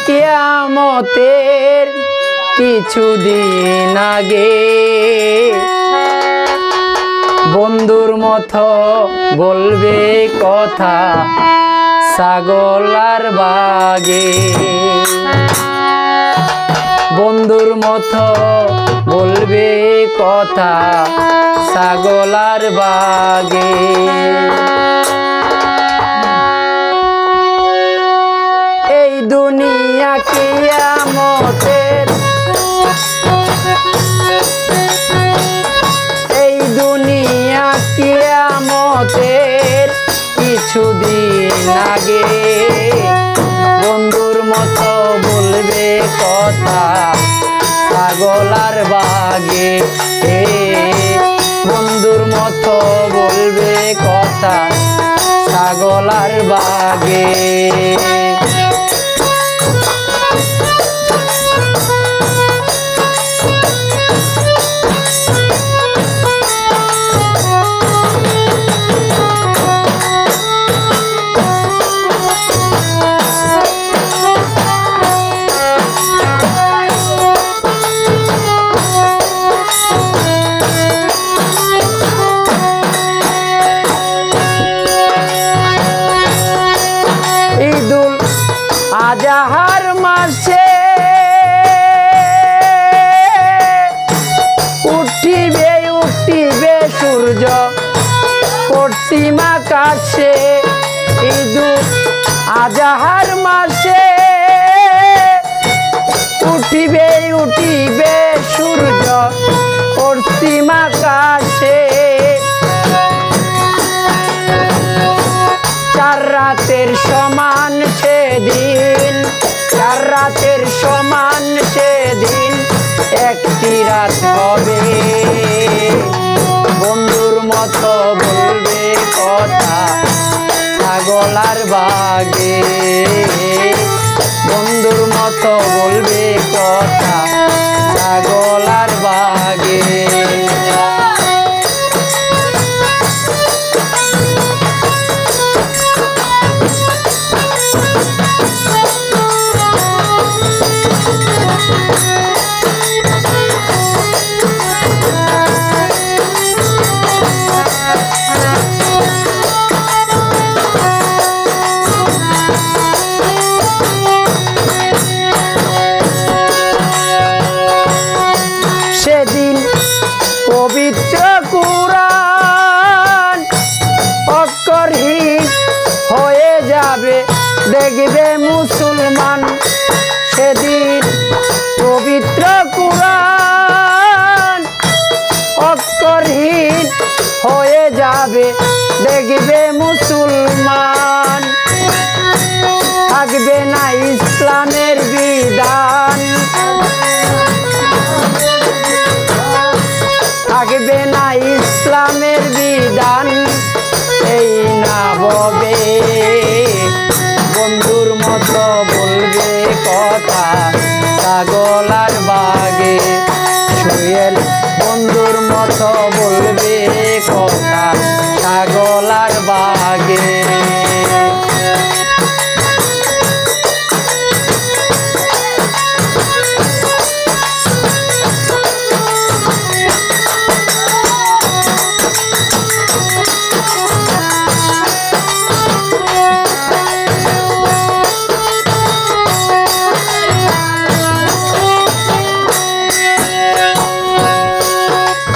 কিয়ামতের কিছুদিন আগে বন্ধুর মতো বলবে কথা ছাগল আর বাগে। বন্ধুর মতো বলবে কথা ছাগল আর বাগে। এই দুনিয়া কিয়ামতের, এই দুনিয়া কিয়ামতের কিছুদিন আগে বন্ধুর মতো বলবে কথা ছাগল আর বাগে। বন্ধুর মতো বলবে কথা ছাগল আর বাগে। আজাহার মাসে উঠিবে উঠিবে সূর্য পশ্চিম আকাশে। ঈদুল আজাহার মাসে উঠিবে উঠিবে সূর্য পশ্চিম আকাশে। চার রাতের সমান সেদিন, চার রাতের সমান সেদিন একটি রাত হবে। বন্ধুর মতো বলবে কথা ছাগল আর বাগে। বন্ধুর মতো বলবে কথা ছাগল আর বাগে। সেদিন পবিত্র কুরআন অক্ষরহীন হয়ে যাবে দেখবে মুসলমান। সেদিন পবিত্র কুরআন অক্ষরহীন হয়ে যাবে দেখবে মুসলমান। থাকবে না ইসলামের বিধান, থাকবে না ইসলামের বিধান এই না ববে। বন্ধুর মতো বলবে কথা ছাগল আর বাগে। সোহেল বন্ধুর মতো বলবে কথা ছাগল আর বাগে।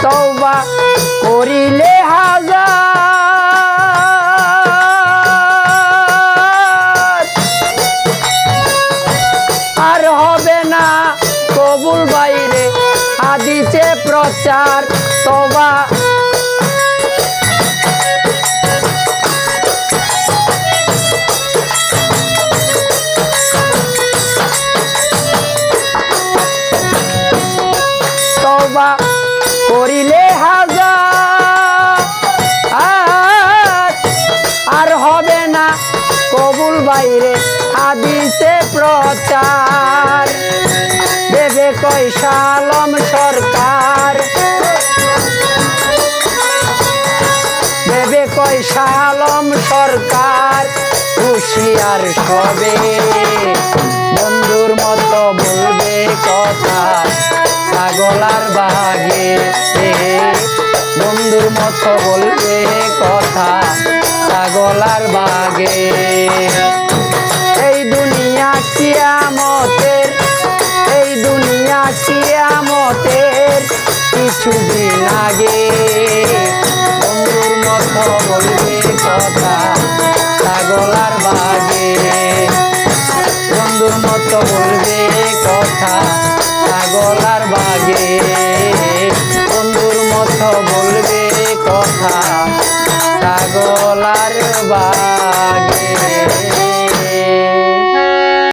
তওবা করিলে হাজার আর হবে না কবুল বাইরে হাদিসে প্রচার। তওবা তওবা করিলে হাজার আর হবে না কবুল বাইরে হাদিসে প্রচার। দেবে কয় শালম সরকার, দেবে কয় শালম সরকার হুঁশিয়ার সবে। বন্ধু কথা ছাগলার বাগে বন্ধুর মতো বলবে কথা ছাগলার বাগে এই দুনিয়া কিয়ামতের এই দুনিয়া কিয়ামতের কিছুদিন আগে বন্ধুর মতো বলবে কথা ছাগলার বাগে বন্ধুর মতো বলবে কথা ছাগলার বাগে